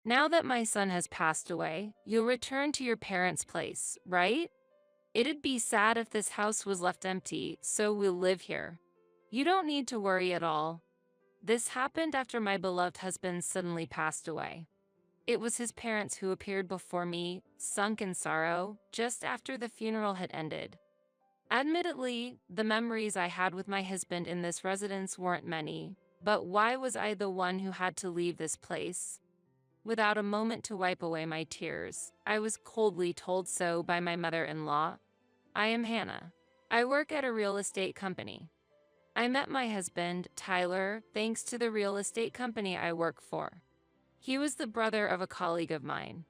Now that my son has passed away, you'll return to your parents' place, right? It'd be sad if this house was left empty, so we'll live here. You don't need to worry at all. This happened after my beloved husband suddenly passed away. It was his parents who appeared before me, sunk in sorrow, just after the funeral had ended. Admittedly, the memories I had with my husband in this residence weren't many, but why was I the one who had to leave this place? Without a moment to wipe away my tears, I was coldly told so by my mother-in-law. I am Hannah. I work at a real estate company. I met my husband, Tyler, thanks to the real estate company I work for. He was the brother of a colleague of mine.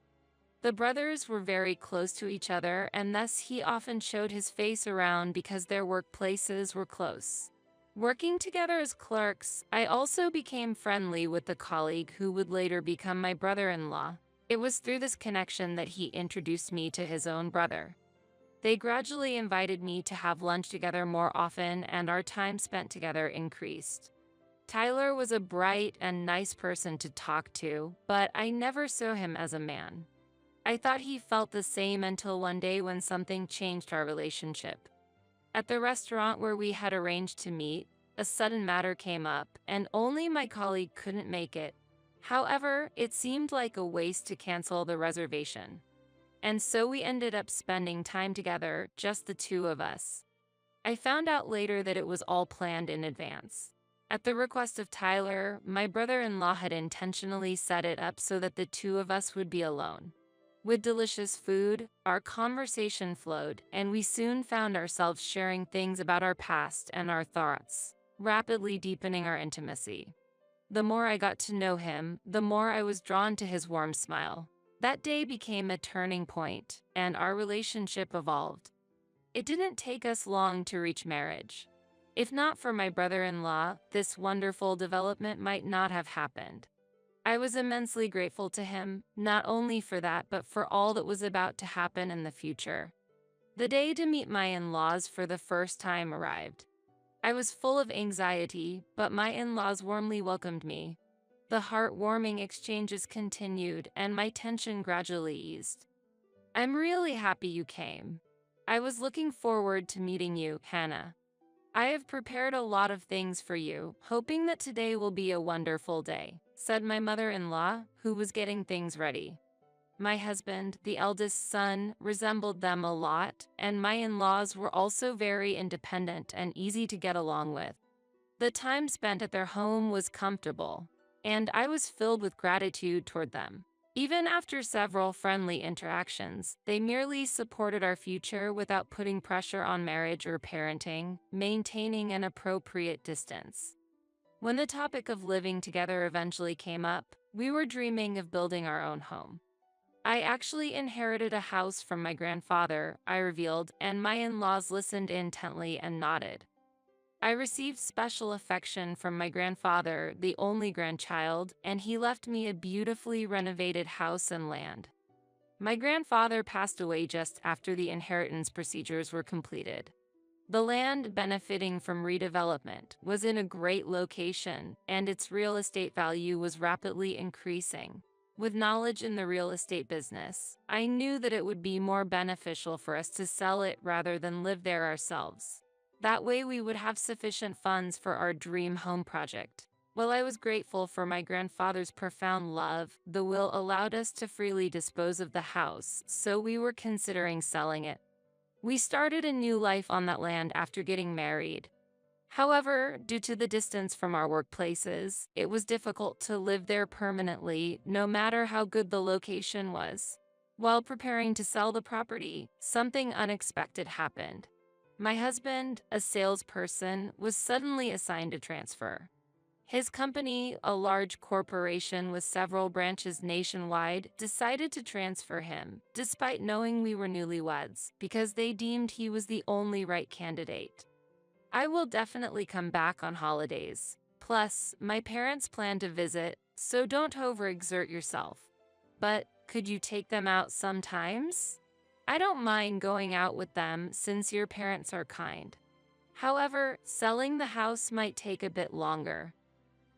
The brothers were very close to each other, and thus he often showed his face around because their workplaces were close. Working together as clerks, I also became friendly with the colleague who would later become my brother-in-law. It was through this connection that he introduced me to his own brother. They gradually invited me to have lunch together more often, and our time spent together increased. Tyler was a bright and nice person to talk to, but I never saw him as a man. I thought he felt the same until one day when something changed our relationship. At the restaurant where we had arranged to meet, a sudden matter came up, and only my colleague couldn't make it. However, it seemed like a waste to cancel the reservation. And so we ended up spending time together, just the two of us. I found out later that it was all planned in advance. At the request of Tyler, my brother-in-law had intentionally set it up so that the two of us would be alone. With delicious food, our conversation flowed, and we soon found ourselves sharing things about our past and our thoughts, rapidly deepening our intimacy. The more I got to know him, the more I was drawn to his warm smile. That day became a turning point, and our relationship evolved. It didn't take us long to reach marriage. If not for my brother-in-law, this wonderful development might not have happened. I was immensely grateful to him, not only for that but for all that was about to happen in the future. The day to meet my in-laws for the first time arrived. I was full of anxiety, but my in-laws warmly welcomed me. The heartwarming exchanges continued, and my tension gradually eased. I'm really happy you came. I was looking forward to meeting you, Hannah. I have prepared a lot of things for you, hoping that today will be a wonderful day, said my mother-in-law, who was getting things ready. My husband, the eldest son, resembled them a lot, and my in-laws were also very independent and easy to get along with. The time spent at their home was comfortable, and I was filled with gratitude toward them. Even after several friendly interactions, they merely supported our future without putting pressure on marriage or parenting, maintaining an appropriate distance. When the topic of living together eventually came up, we were dreaming of building our own home. I actually inherited a house from my grandfather, I revealed, and my in-laws listened intently and nodded. I received special affection from my grandfather, the only grandchild, and he left me a beautifully renovated house and land. My grandfather passed away just after the inheritance procedures were completed. The land, benefiting from redevelopment, was in a great location, and its real estate value was rapidly increasing. With knowledge in the real estate business, I knew that it would be more beneficial for us to sell it rather than live there ourselves. That way we would have sufficient funds for our dream home project. While I was grateful for my grandfather's profound love, the will allowed us to freely dispose of the house, so we were considering selling it. We started a new life on that land after getting married. However, due to the distance from our workplaces, it was difficult to live there permanently, no matter how good the location was. While preparing to sell the property, something unexpected happened. My husband, a salesperson, was suddenly assigned a transfer. His company, a large corporation with several branches nationwide, decided to transfer him, despite knowing we were newlyweds, because they deemed he was the only right candidate. I will definitely come back on holidays. Plus, my parents plan to visit, so don't overexert yourself. But could you take them out sometimes? I don't mind going out with them since your parents are kind. However, selling the house might take a bit longer.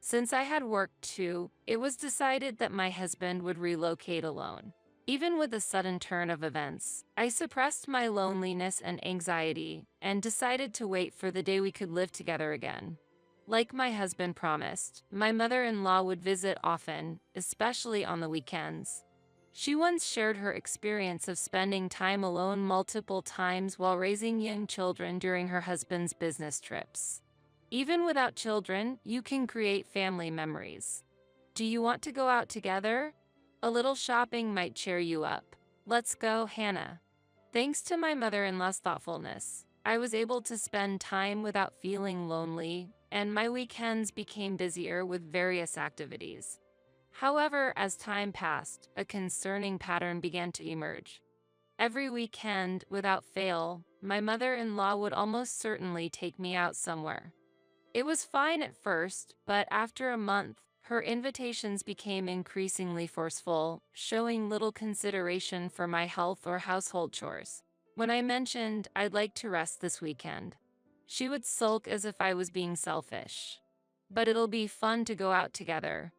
Since I had worked too, it was decided that my husband would relocate alone. Even with the sudden turn of events, I suppressed my loneliness and anxiety and decided to wait for the day we could live together again. Like my husband promised, my mother-in-law would visit often, especially on the weekends. She once shared her experience of spending time alone multiple times while raising young children during her husband's business trips. Even without children, you can create family memories. Do you want to go out together? A little shopping might cheer you up. Let's go, Hannah. Thanks to my mother-in-law's thoughtfulness, I was able to spend time without feeling lonely, and my weekends became busier with various activities. However, as time passed, a concerning pattern began to emerge. Every weekend, without fail, my mother-in-law would almost certainly take me out somewhere. It was fine at first, but after a month, her invitations became increasingly forceful, showing little consideration for my health or household chores. When I mentioned I'd like to rest this weekend, she would sulk as if I was being selfish. But it'll be fun to go out together.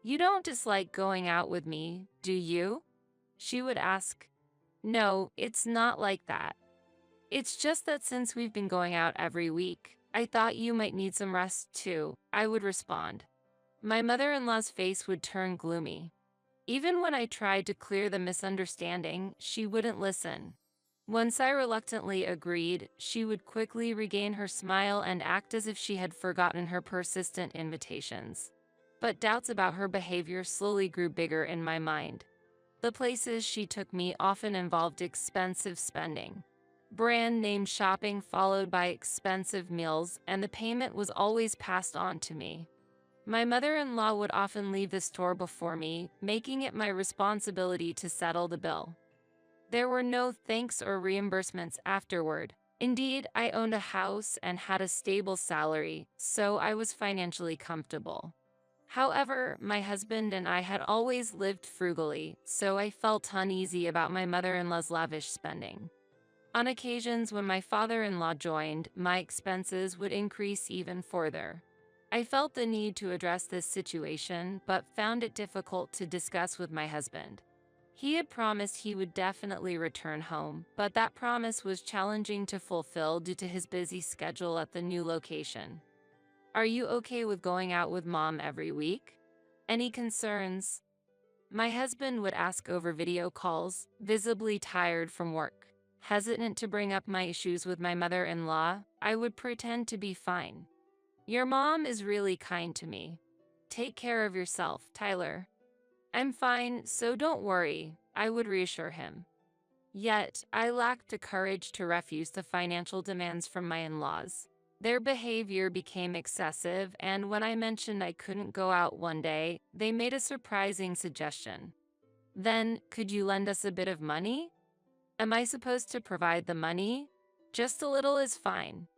You don't dislike going out with me, do you? She would ask. No, it's not like that. It's just that since we've been going out every week, I thought you might need some rest too, I would respond. My mother-in-law's face would turn gloomy. Even when I tried to clear the misunderstanding, she wouldn't listen. Once I reluctantly agreed, she would quickly regain her smile and act as if she had forgotten her persistent invitations. But doubts about her behavior slowly grew bigger in my mind. The places she took me often involved expensive spending. Brand name shopping followed by expensive meals, and the payment was always passed on to me. My mother-in-law would often leave the store before me, making it my responsibility to settle the bill. There were no thanks or reimbursements afterward. Indeed, I owned a house and had a stable salary, so I was financially comfortable. However, my husband and I had always lived frugally, so I felt uneasy about my mother-in-law's lavish spending. On occasions when my father-in-law joined, my expenses would increase even further. I felt the need to address this situation, but found it difficult to discuss with my husband. He had promised he would definitely return home, but that promise was challenging to fulfill due to his busy schedule at the new location. Are you okay with going out with Mom every week? Any concerns? My husband would ask over video calls, visibly tired from work. Hesitant to bring up my issues with my mother-in-law, I would pretend to be fine. Your mom is really kind to me. Take care of yourself, Tyler. I'm fine, so don't worry, I would reassure him. Yet, I lacked the courage to refuse the financial demands from my in-laws. Their behavior became excessive, and when I mentioned I couldn't go out one day, they made a surprising suggestion. Then, could you lend us a bit of money? Am I supposed to provide the money? Just a little is fine.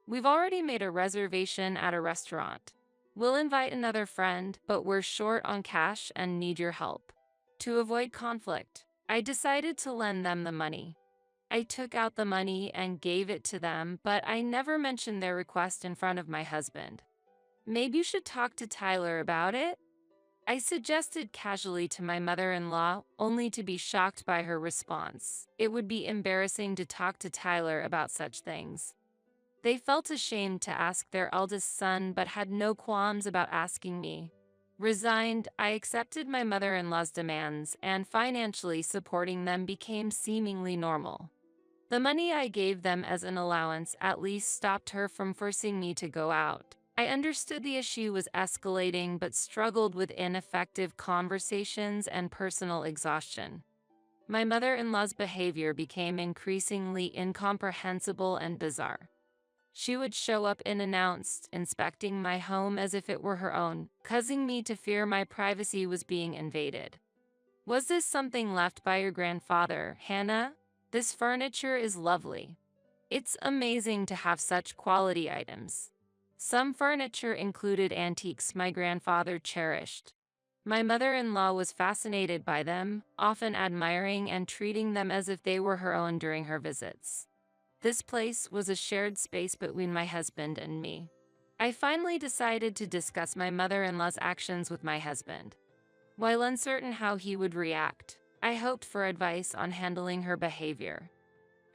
We've already made a reservation at a restaurant. We'll invite another friend, but we're short on cash and need your help. To avoid conflict, I decided to lend them the money. I took out the money and gave it to them, but I never mentioned their request in front of my husband. Maybe you should talk to Tyler about it? I suggested casually to my mother-in-law, only to be shocked by her response. It would be embarrassing to talk to Tyler about such things. They felt ashamed to ask their eldest son, but had no qualms about asking me. Resigned, I accepted my mother-in-law's demands, and financially supporting them became seemingly normal. The money I gave them as an allowance at least stopped her from forcing me to go out. I understood the issue was escalating, but struggled with ineffective conversations and personal exhaustion. My mother-in-law's behavior became increasingly incomprehensible and bizarre. She would show up unannounced, inspecting my home as if it were her own, causing me to fear my privacy was being invaded. Was this something left by your grandfather, Hannah? This furniture is lovely. It's amazing to have such quality items. Some furniture included antiques my grandfather cherished. My mother-in-law was fascinated by them, often admiring and treating them as if they were her own during her visits. This place was a shared space between my husband and me. I finally decided to discuss my mother-in-law's actions with my husband. While uncertain how he would react, I hoped for advice on handling her behavior.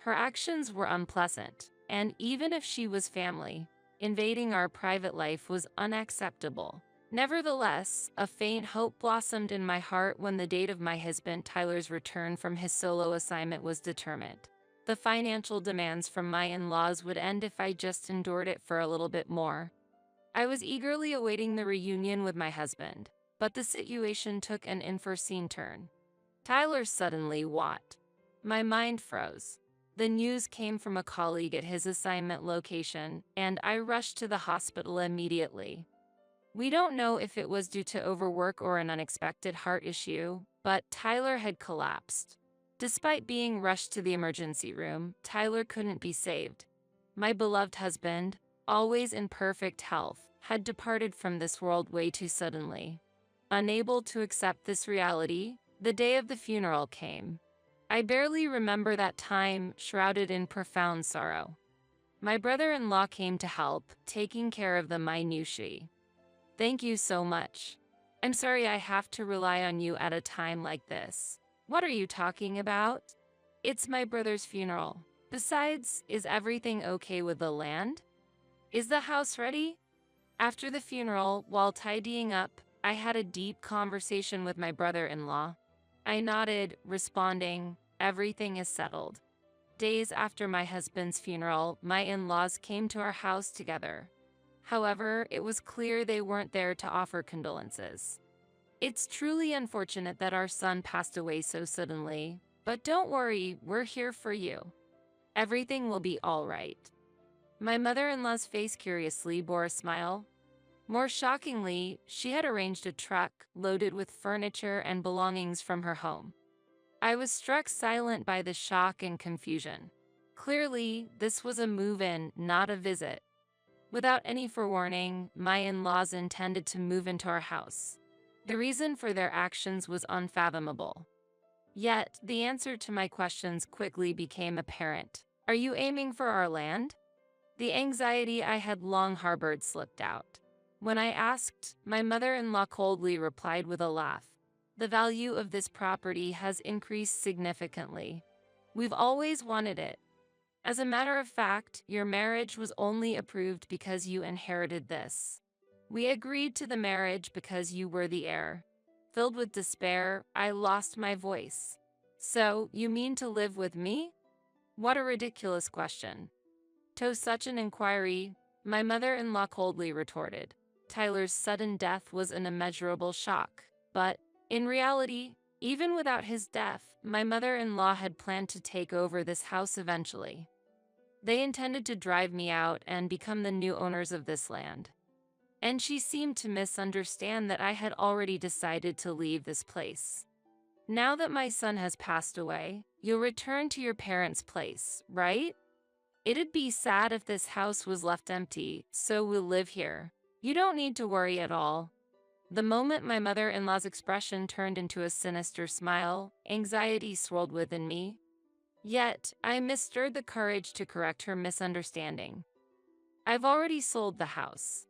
Her actions were unpleasant, and even if she was family, invading our private life was unacceptable. Nevertheless, a faint hope blossomed in my heart when the date of my husband Tyler's return from his solo assignment was determined. The financial demands from my in-laws would end if I just endured it for a little bit more. I was eagerly awaiting the reunion with my husband, but the situation took an unforeseen turn. Tyler suddenly what? My mind froze. The news came from a colleague at his assignment location, and I rushed to the hospital immediately. We don't know if it was due to overwork or an unexpected heart issue, but Tyler had collapsed. Despite being rushed to the emergency room, Tyler couldn't be saved. My beloved husband, always in perfect health, had departed from this world way too suddenly. Unable to accept this reality, the day of the funeral came. I barely remember that time, shrouded in profound sorrow. My brother-in-law came to help, taking care of the minutiae. Thank you so much. I'm sorry I have to rely on you at a time like this. What are you talking about? It's my brother's funeral. Besides, is everything okay with the land? Is the house ready? After the funeral, while tidying up, I had a deep conversation with my brother-in-law. I nodded, responding, "Everything is settled." Days after my husband's funeral, my in-laws came to our house together. However, it was clear they weren't there to offer condolences. It's truly unfortunate that our son passed away so suddenly, but don't worry, we're here for you. Everything will be all right. My mother-in-law's face curiously bore a smile. More shockingly, she had arranged a truck loaded with furniture and belongings from her home. I was struck silent by the shock and confusion. Clearly, this was a move-in, not a visit. Without any forewarning, my in-laws intended to move into our house. The reason for their actions was unfathomable. Yet, the answer to my questions quickly became apparent. Are you aiming for our land? The anxiety I had long harbored slipped out. When I asked, my mother-in-law coldly replied with a laugh. The value of this property has increased significantly. We've always wanted it. As a matter of fact, your marriage was only approved because you inherited this. We agreed to the marriage because you were the heir. Filled with despair, I lost my voice. So, you mean to live with me? What a ridiculous question. To such an inquiry, my mother-in-law coldly retorted. Tyler's sudden death was an immeasurable shock, but, in reality, even without his death, my mother-in-law had planned to take over this house eventually. They intended to drive me out and become the new owners of this land. And she seemed to misunderstand that I had already decided to leave this place. Now that my son has passed away, you'll return to your parents' place, right? It'd be sad if this house was left empty, so we'll live here. You don't need to worry at all. The moment my mother-in-law's expression turned into a sinister smile, anxiety swirled within me. Yet, I mustered the courage to correct her misunderstanding. I've already sold the house.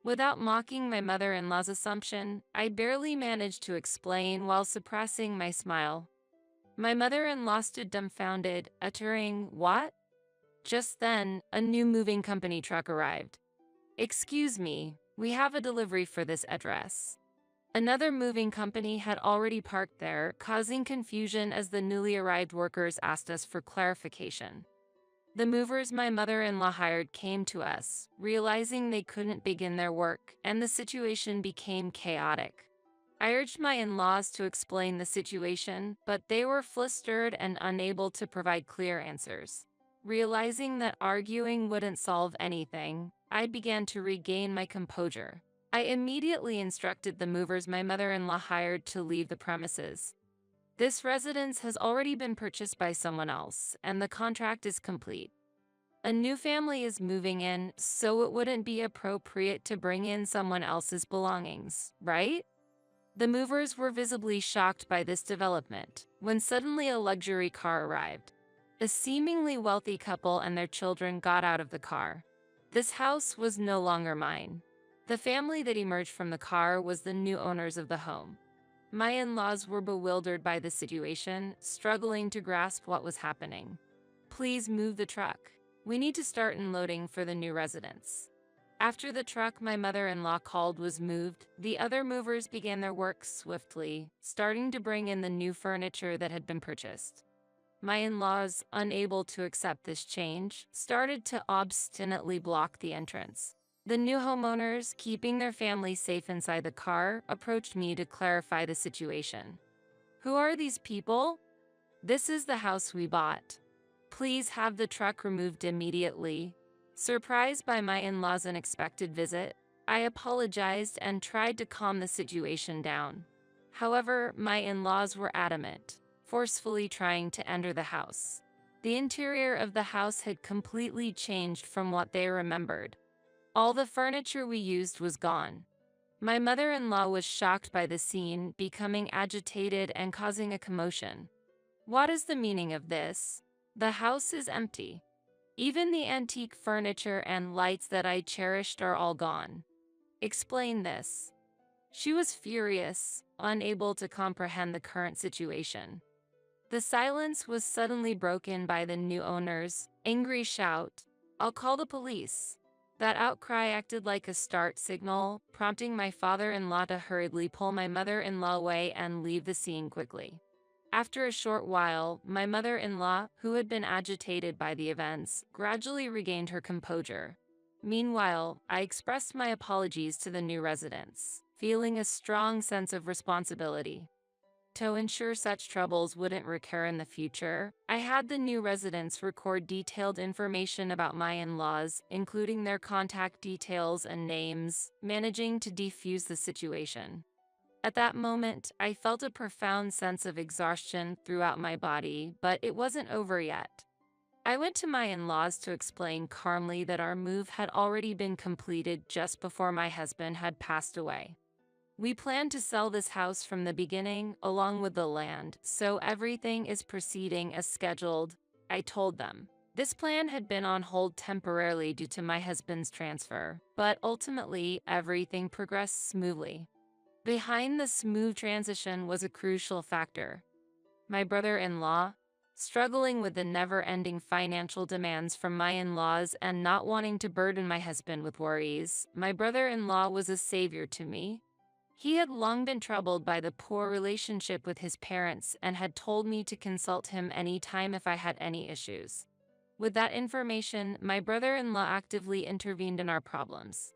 Without mocking my mother-in-law's assumption, I barely managed to explain while suppressing my smile. My mother-in-law stood dumbfounded, uttering, "What?" Just then, a new moving company truck arrived. "Excuse me, we have a delivery for this address." Another moving company had already parked there, causing confusion as the newly arrived workers asked us for clarification. The movers my mother-in-law hired came to us, realizing they couldn't begin their work, and the situation became chaotic. I urged my in-laws to explain the situation, but they were flustered and unable to provide clear answers. Realizing that arguing wouldn't solve anything, I began to regain my composure. I immediately instructed the movers my mother-in-law hired to leave the premises. This residence has already been purchased by someone else, and the contract is complete. A new family is moving in, so it wouldn't be appropriate to bring in someone else's belongings, right? The movers were visibly shocked by this development, when suddenly a luxury car arrived. A seemingly wealthy couple and their children got out of the car. This house was no longer mine. The family that emerged from the car was the new owners of the home. My in-laws were bewildered by the situation, struggling to grasp what was happening. "Please move the truck. We need to start unloading for the new residents." After the truck my mother-in-law called was moved, the other movers began their work swiftly, starting to bring in the new furniture that had been purchased. My in-laws, unable to accept this change, started to obstinately block the entrance. The new homeowners, keeping their family safe inside the car, approached me to clarify the situation. "Who are these people? This is the house we bought. Please have the truck removed immediately." Surprised by my in-laws' unexpected visit, I apologized and tried to calm the situation down. However, my in-laws were adamant, forcefully trying to enter the house. The interior of the house had completely changed from what they remembered. All the furniture we used was gone. My mother-in-law was shocked by the scene, becoming agitated and causing a commotion. "What is the meaning of this? The house is empty. Even the antique furniture and lights that I cherished are all gone. Explain this." She was furious, unable to comprehend the current situation. The silence was suddenly broken by the new owner's angry shout, "I'll call the police." That outcry acted like a start signal, prompting my father-in-law to hurriedly pull my mother-in-law away and leave the scene quickly. After a short while, my mother-in-law, who had been agitated by the events, gradually regained her composure. Meanwhile, I expressed my apologies to the new residents, feeling a strong sense of responsibility. To ensure such troubles wouldn't recur in the future, I had the new residents record detailed information about my in-laws, including their contact details and names, managing to defuse the situation. At that moment, I felt a profound sense of exhaustion throughout my body, but it wasn't over yet. I went to my in-laws to explain calmly that our move had already been completed just before my husband had passed away. "We planned to sell this house from the beginning, along with the land, so everything is proceeding as scheduled," I told them. This plan had been on hold temporarily due to my husband's transfer, but ultimately everything progressed smoothly. Behind the smooth transition was a crucial factor. My brother-in-law, struggling with the never-ending financial demands from my in-laws and not wanting to burden my husband with worries, my brother-in-law was a savior to me. He had long been troubled by the poor relationship with his parents and had told me to consult him anytime if I had any issues. With that information, my brother-in-law actively intervened in our problems.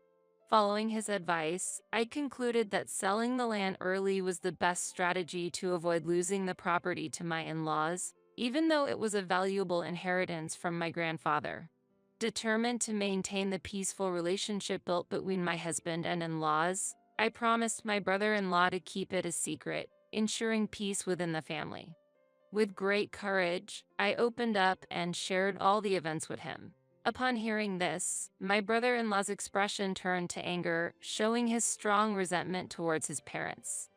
Following his advice, I concluded that selling the land early was the best strategy to avoid losing the property to my in-laws, even though it was a valuable inheritance from my grandfather. Determined to maintain the peaceful relationship built between my husband and in-laws, I promised my brother-in-law to keep it a secret, ensuring peace within the family. With great courage, I opened up and shared all the events with him. Upon hearing this, my brother-in-law's expression turned to anger, showing his strong resentment towards his parents.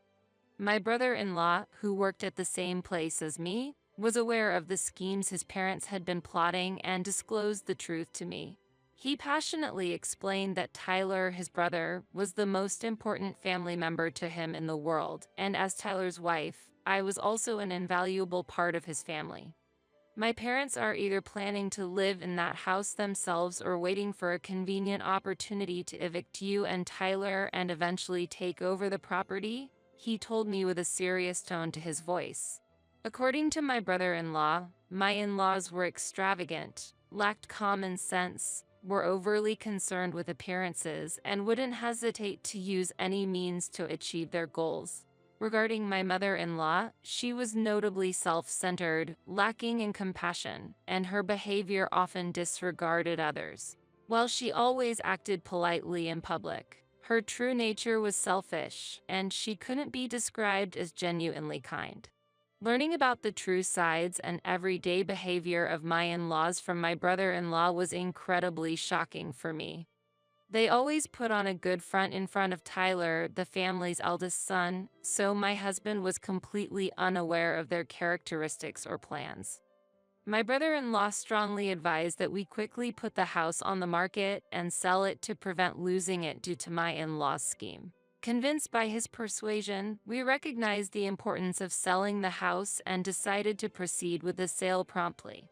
My brother-in-law, who worked at the same place as me, was aware of the schemes his parents had been plotting and disclosed the truth to me. He passionately explained that Tyler, his brother, was the most important family member to him in the world, and as Tyler's wife, I was also an invaluable part of his family. "My parents are either planning to live in that house themselves or waiting for a convenient opportunity to evict you and Tyler and eventually take over the property," he told me with a serious tone to his voice. According to my brother-in-law, my in-laws were extravagant, lacked common sense, were overly concerned with appearances, and wouldn't hesitate to use any means to achieve their goals. Regarding my mother-in-law, she was notably self-centered, lacking in compassion, and her behavior often disregarded others. While she always acted politely in public, her true nature was selfish, and she couldn't be described as genuinely kind. Learning about the true sides and everyday behavior of my in-laws from my brother-in-law was incredibly shocking for me. They always put on a good front in front of Tyler, the family's eldest son, so my husband was completely unaware of their characteristics or plans. My brother-in-law strongly advised that we quickly put the house on the market and sell it to prevent losing it due to my in-law's scheme. Convinced by his persuasion, we recognized the importance of selling the house and decided to proceed with the sale promptly,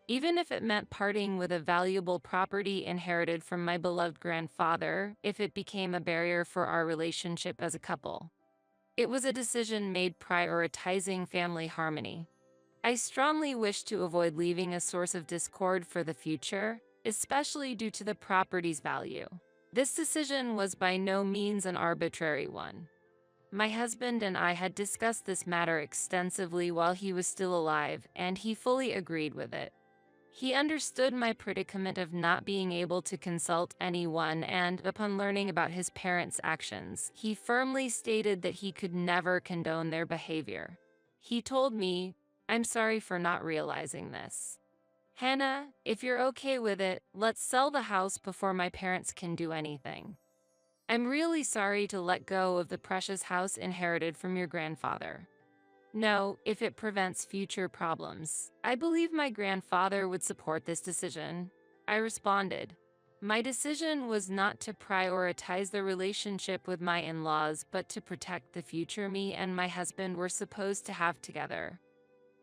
even if it meant parting with a valuable property inherited from my beloved grandfather, if it became a barrier for our relationship as a couple. It was a decision made prioritizing family harmony. I strongly wish to avoid leaving a source of discord for the future, especially due to the property's value. This decision was by no means an arbitrary one. My husband and I had discussed this matter extensively while he was still alive, and he fully agreed with it. He understood my predicament of not being able to consult anyone, and upon learning about his parents' actions, he firmly stated that he could never condone their behavior. He told me, "I'm sorry for not realizing this. Hannah, if you're okay with it, let's sell the house before my parents can do anything. I'm really sorry to let go of the precious house inherited from your grandfather. No, if it prevents future problems. I believe my grandfather would support this decision." I responded. My decision was not to prioritize the relationship with my in-laws, but to protect the future me and my husband were supposed to have together.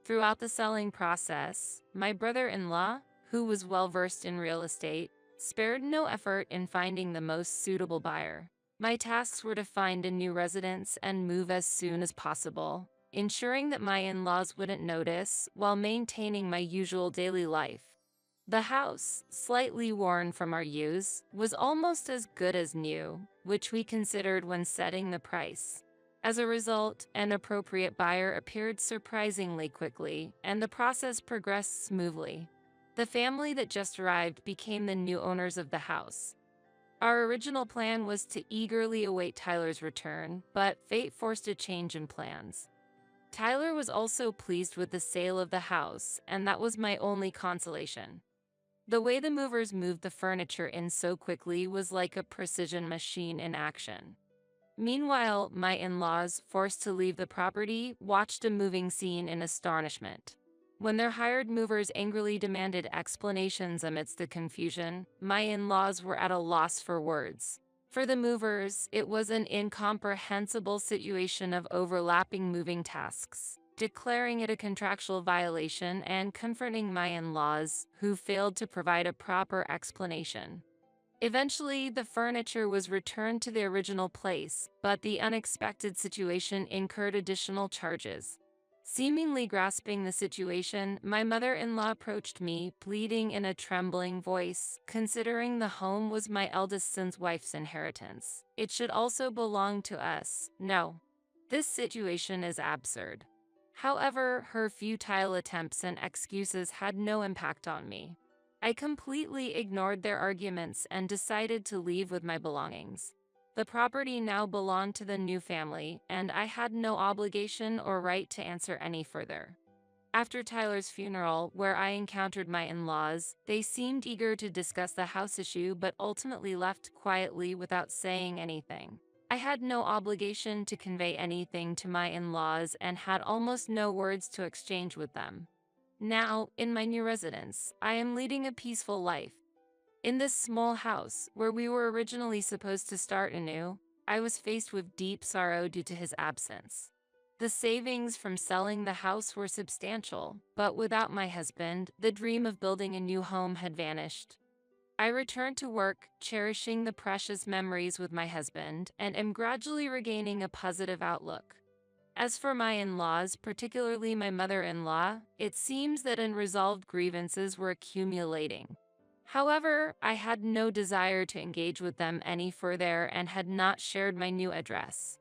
Throughout the selling process, my brother-in-law, who was well-versed in real estate, spared no effort in finding the most suitable buyer. My tasks were to find a new residence and move as soon as possible, ensuring that my in-laws wouldn't notice while maintaining my usual daily life. The house, slightly worn from our use, was almost as good as new, which we considered when setting the price. As a result, an appropriate buyer appeared surprisingly quickly, and the process progressed smoothly. The family that just arrived became the new owners of the house. Our original plan was to eagerly await Tyler's return, but fate forced a change in plans. Tyler was also pleased with the sale of the house, and that was my only consolation. The way the movers moved the furniture in so quickly was like a precision machine in action. Meanwhile, my in-laws, forced to leave the property, watched a moving scene in astonishment. When their hired movers angrily demanded explanations amidst the confusion, my in-laws were at a loss for words. For the movers, it was an incomprehensible situation of overlapping moving tasks, declaring it a contractual violation and confronting my in-laws, who failed to provide a proper explanation. Eventually, the furniture was returned to the original place, but the unexpected situation incurred additional charges. Seemingly grasping the situation, my mother-in-law approached me, pleading in a trembling voice, "Considering the home was my eldest son's wife's inheritance, it should also belong to us. No. This situation is absurd." However, her futile attempts and excuses had no impact on me. I completely ignored their arguments and decided to leave with my belongings. The property now belonged to the new family, and I had no obligation or right to answer any further. After Tyler's funeral, where I encountered my in-laws, they seemed eager to discuss the house issue but ultimately left quietly without saying anything. I had no obligation to convey anything to my in-laws and had almost no words to exchange with them. Now, in my new residence, I am leading a peaceful life. In this small house, where we were originally supposed to start anew, I was faced with deep sorrow due to his absence. The savings from selling the house were substantial, but without my husband, the dream of building a new home had vanished. I returned to work, cherishing the precious memories with my husband, and am gradually regaining a positive outlook. As for my in-laws, particularly my mother-in-law, it seems that unresolved grievances were accumulating. However, I had no desire to engage with them any further and had not shared my new address.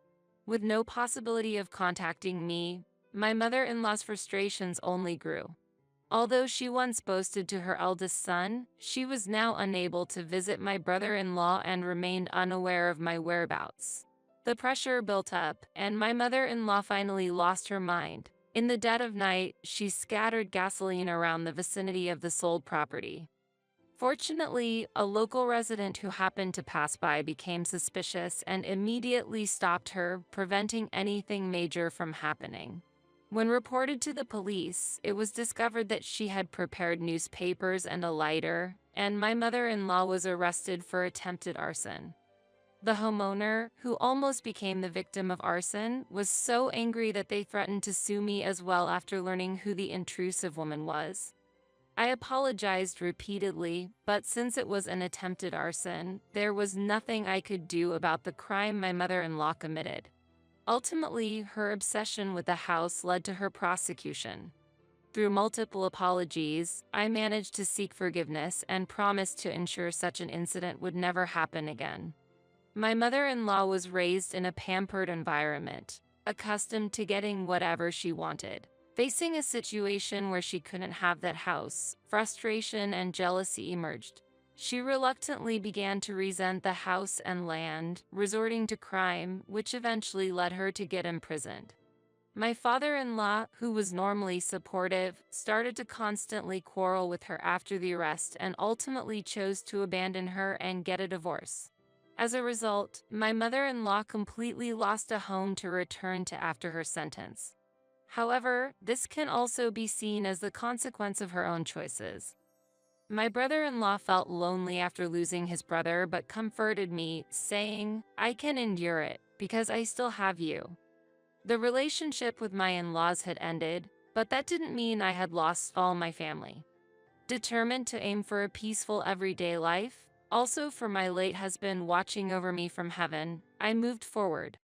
With no possibility of contacting me, my mother-in-law's frustrations only grew. Although she once boasted to her eldest son, she was now unable to visit my brother-in-law and remained unaware of my whereabouts. The pressure built up, and my mother-in-law finally lost her mind. In the dead of night, she scattered gasoline around the vicinity of the sold property. Fortunately, a local resident who happened to pass by became suspicious and immediately stopped her, preventing anything major from happening. When reported to the police, it was discovered that she had prepared newspapers and a lighter, and my mother-in-law was arrested for attempted arson. The homeowner, who almost became the victim of arson, was so angry that they threatened to sue me as well after learning who the intrusive woman was. I apologized repeatedly, but since it was an attempted arson, there was nothing I could do about the crime my mother-in-law committed. Ultimately, her obsession with the house led to her prosecution. Through multiple apologies, I managed to seek forgiveness and promised to ensure such an incident would never happen again. My mother-in-law was raised in a pampered environment, accustomed to getting whatever she wanted. Facing a situation where she couldn't have that house, frustration and jealousy emerged. She reluctantly began to resent the house and land, resorting to crime, which eventually led her to get imprisoned. My father-in-law, who was normally supportive, started to constantly quarrel with her after the arrest and ultimately chose to abandon her and get a divorce. As a result, my mother-in-law completely lost a home to return to after her sentence. However, this can also be seen as the consequence of her own choices. My brother-in-law felt lonely after losing his brother but comforted me, saying, "I can endure it, because I still have you." The relationship with my in-laws had ended, but that didn't mean I had lost all my family. Determined to aim for a peaceful everyday life, also for my late husband watching over me from heaven, I moved forward.